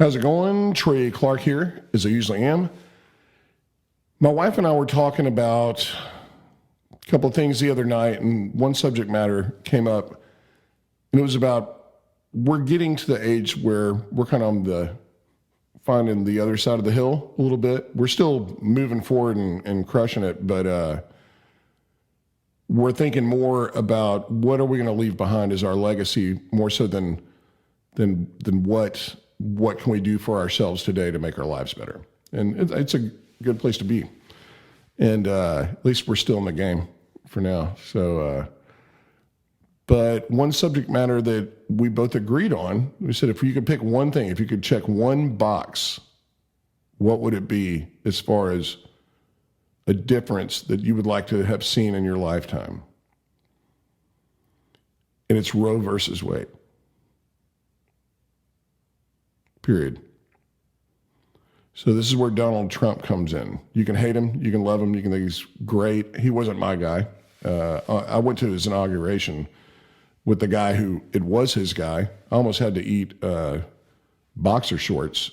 How's it going? Trey Clark here, as I usually am. My wife and I were talking about a couple of things the other night, and one subject matter came up, and it was about we're getting to the age where we're kind of on the finding the other side of the hill a little bit. We're still moving forward and crushing it, but we're thinking more about what are we going to leave behind as our legacy, more so than what can we do for ourselves today to make our lives better. And it's a good place to be. And at least we're still in the game for now. So, but one subject matter that we both agreed on, we said if you could pick one thing, if you could check one box, what would it be as far as a difference that you would like to have seen in your lifetime? And it's Roe versus Wade. Period. So this is where Donald Trump comes in. You can hate him, you can love him, you can think he's great. He wasn't my guy. I went to his inauguration with the guy who, it was his guy. I almost had to eat boxer shorts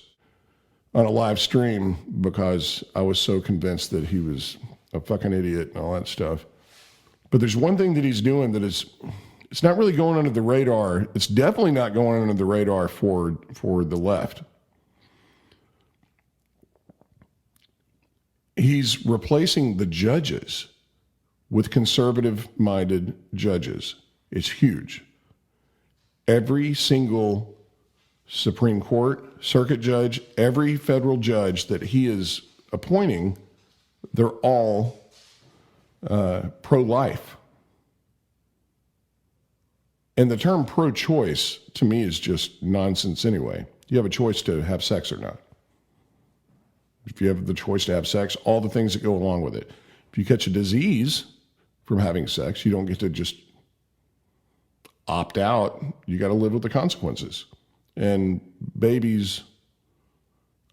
on a live stream because I was so convinced that he was a fucking idiot and all that stuff. But there's one thing that he's doing that is, it's not really going under the radar. It's definitely not going under the radar for the left. He's replacing the judges with conservative-minded judges. It's huge. Every single Supreme Court, circuit judge, every federal judge that he is appointing, they're all pro-life. And the term pro-choice, to me, is just nonsense anyway. You have a choice to have sex or not. If you have the choice to have sex, all the things that go along with it. If you catch a disease from having sex, you don't get to just opt out. You got to live with the consequences. And babies,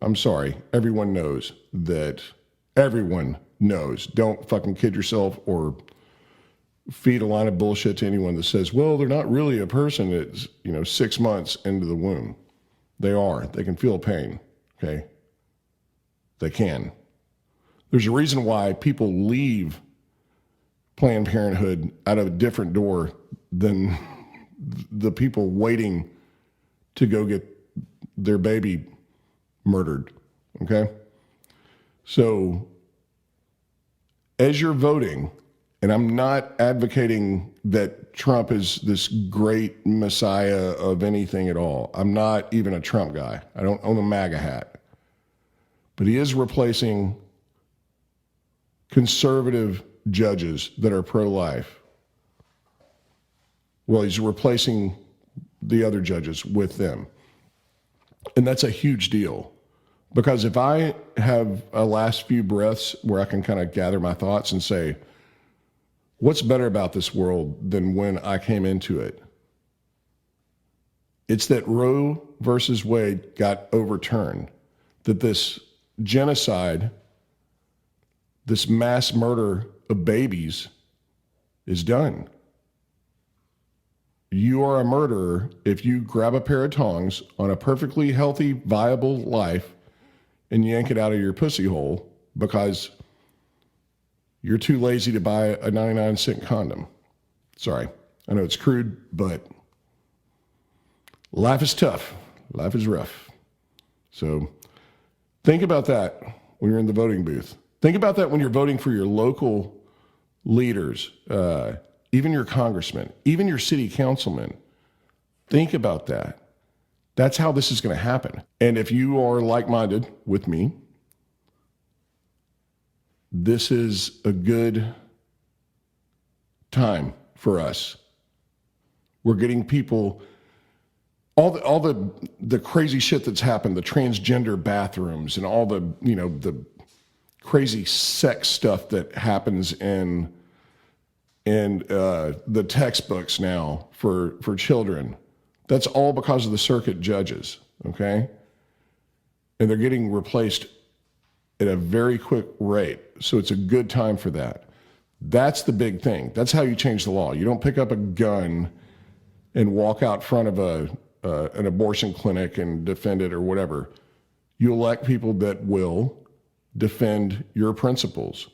I'm sorry, everyone knows that. Everyone knows. Don't fucking kid yourself or feed a line of bullshit to anyone that says, well, they're not really a person that's, 6 months into the womb. They are. They can feel pain, okay? They can. There's a reason why people leave Planned Parenthood out of a different door than the people waiting to go get their baby murdered, okay? So as you're voting, and I'm not advocating that Trump is this great messiah of anything at all. I'm not even a Trump guy. I don't own a MAGA hat. But he is replacing conservative judges that are pro-life. Well, he's replacing the other judges with them. And that's a huge deal. Because if I have a last few breaths where I can kind of gather my thoughts and say, what's better about this world than when I came into it? It's that Roe versus Wade got overturned, that this genocide, this mass murder of babies is done. You are a murderer if you grab a pair of tongs on a perfectly healthy, viable life and yank it out of your pussy hole because you're too lazy to buy a 99-cent condom. Sorry, I know it's crude, but life is tough. Life is rough. So think about that when you're in the voting booth. Think about that when you're voting for your local leaders, even your congressman, even your city councilman. Think about that. That's how this is going to happen. And if you are like-minded with me, this is a good time for us. We're getting people, all the crazy shit that's happened, the transgender bathrooms and all the, the crazy sex stuff that happens in the textbooks now for children. That's all because of the circuit judges, okay? And they're getting replaced at a very quick rate. So it's a good time for that. That's the big thing. That's how you change the law. You don't pick up a gun and walk out front of an abortion clinic and defend it or whatever. You elect people that will defend your principles.